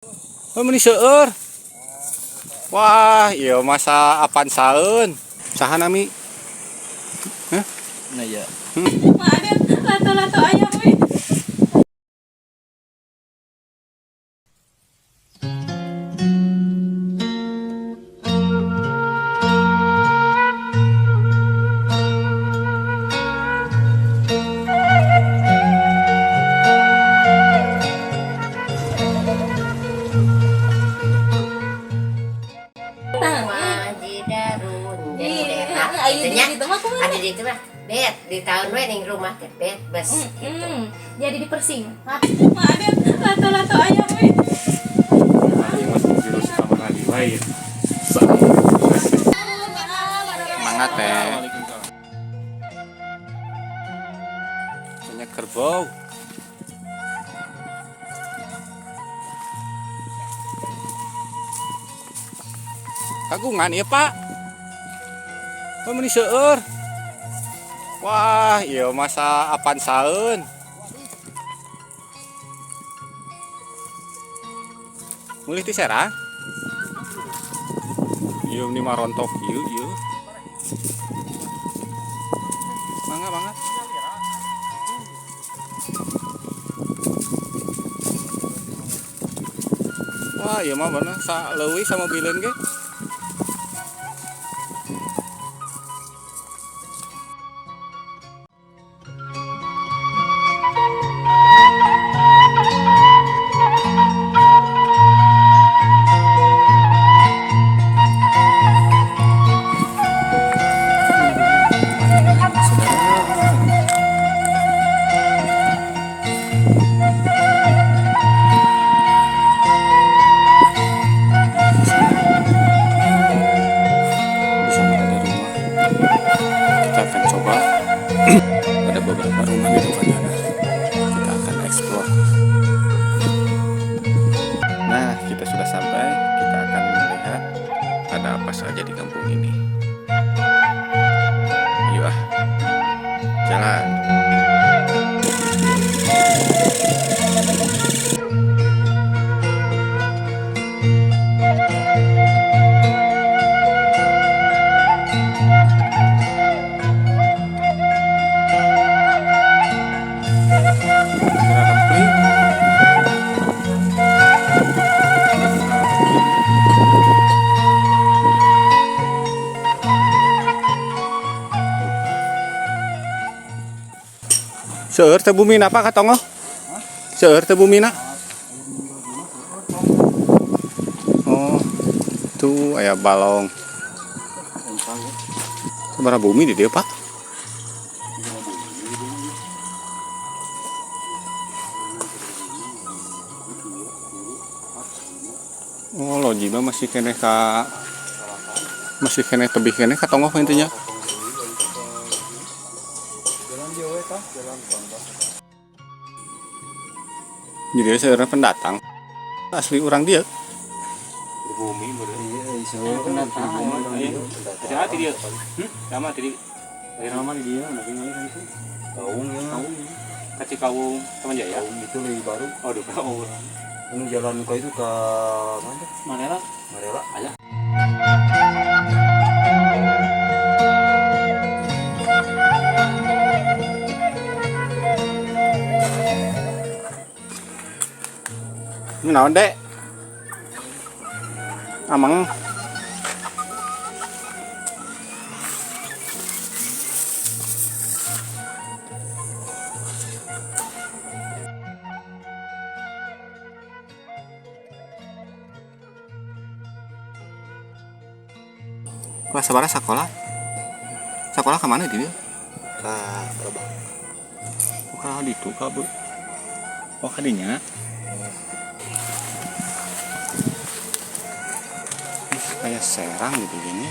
Oh, meuni seueur. Wah, iya masa apan saeun. Saha nami? Hah? Nah ya. Ada lato-lato ayam we. Majidarun Iya, jadi itunya itunya ada di itu mah bet di tahun we ning rumah teh bet bes gitu. jadi dipersingkat. Ada lato-lato ayam we. Ieu mah virus kamana di lain. Semangat teh. Banyak kerbau. Kagungan ieu, Pak. Oh, meuni seueur. Wah, iya masa apan saeun. Mulih ti Serang. Ieu meni marontok ieu. Mangga. Wah, ieu mah bener sa leuwih sama bileun ge. Di sana ada rumah. Kita akan coba. Ada beberapa rumah di depan sana. Kita akan explore. Nah, kita sudah sampai. Kita akan melihat ada apa saja di kampung ini. Yuk ah, jalan. Gerakan klik. Seueur teh bumina apa katongo? Seueur teh bumina? Oh, tuh aya balong. Sabaraha bumi di dieu, Pak? Oh, loji mah masih kene tebih kene katongo intinya. Jadi seorang pendatang asli orang dia. Bumi iya pendatang. Siapa ti dia? Sama ti. Nama di dia, nanti kan itu. Kaung ya. Kaci Kaung Taman Jaya. Kaung itu lebih baru. Oh, udah Kaung. Ini jalan ke itu ke mana? Marela. Marela. Aja. Ini naon, Dek? Amang. Wah, sabaraha sekolah? Sekolah ke mana dia? Berapa? Oh, ka ditu ka, Bu. Oh, kadinya. Kayak Serang gitu gini.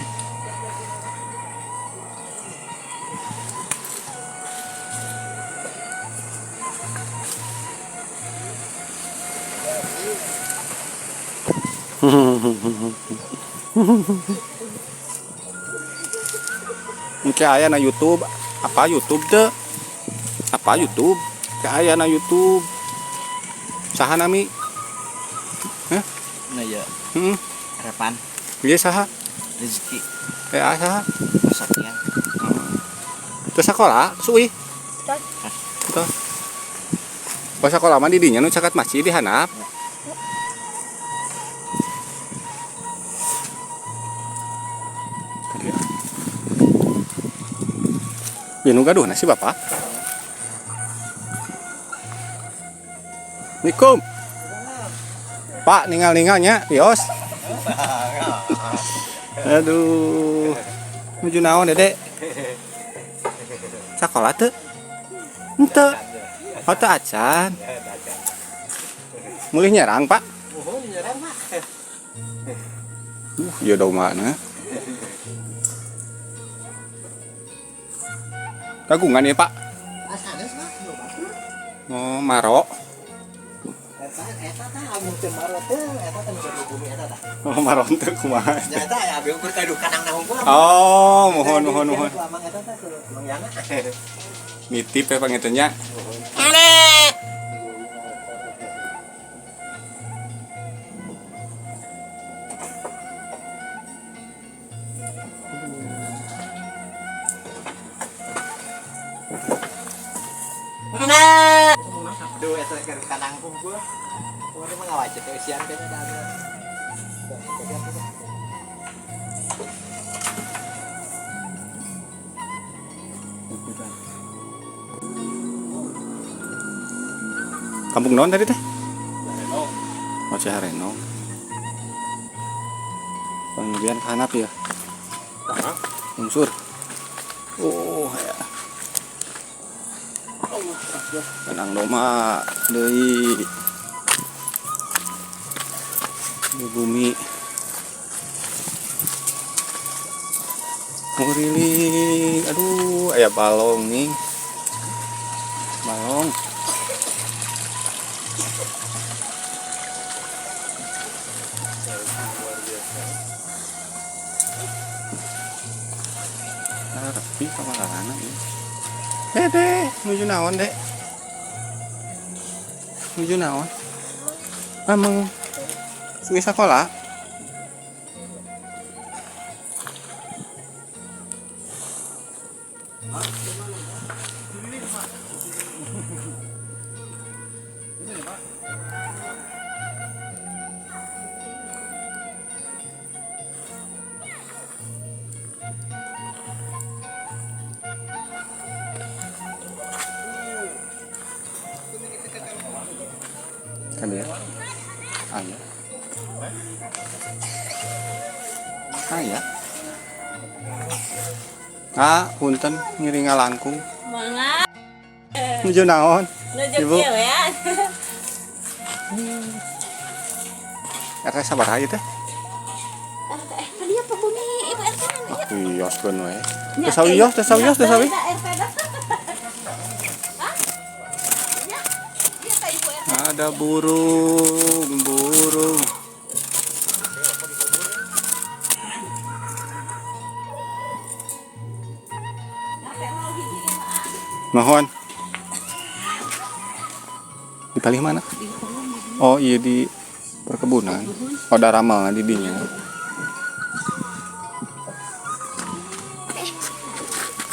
Mungkin aya na YouTube. Apa YouTube teh? Apa YouTube? Kayak aya na YouTube. Saha nami? Hah? Nah ya, Heeh. harapan Ieu saha? rezeki Saha? kesaktian. Teu sakola, suwi. Teu. Pas sakola mah di dinya nu caket masjid di handap. Ya nu gaduh nasi Bapak. Assalamualaikum. Pak, ningal-ningalnya, Yos. Aduh. Nuju naon, Dede? Sakola teu? Henteu. Oh, teu acan. Mulih nyerang, Pak. Ieu domana. Kagungan ya, Pak? Oh, maro. Oh, maro teu kumaha? Oh, mohon. Nitip ya pangeutnya. Aduh, eta keur kadang kumpul. Kumaha mah ngawajib teh sian teh da. Kampung naon tadi teh? Oh, Cihareno. Panggian hanap ya. Unsur. Oh, ya. Tenang doma deui. Di bumi. Nguriling. Aduh, aya balong nih. Balong. Rapi kamarana ya. Dek, nuju naon, Dek? Nuju naon? Amang suwi sakola? Kan ya? Ayah. Ayah. Punten ngiring ngalangkung. Mangga. Nuju naon? Nuju Ibu. kieu ya. RT sabar aja teh. Dia pebumi Ibu RT nya. Wiyos keun we. Teu sawiyos, teu sawiyos, teu sawi. Ada burung. Mohon. Di palih mana? Oh iya di perkebunan. Oh ada ramal di dinya.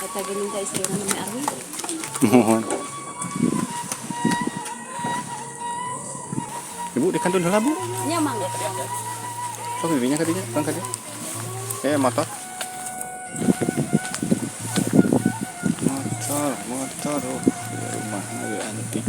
Kata geuning ka istri namanya Arwi. Mohon. Ibu di kantun heula, Bu. Nya mangga. Sok dirinya kadinya, bang kadinya. Motor. Motor. Rumah lagi antik.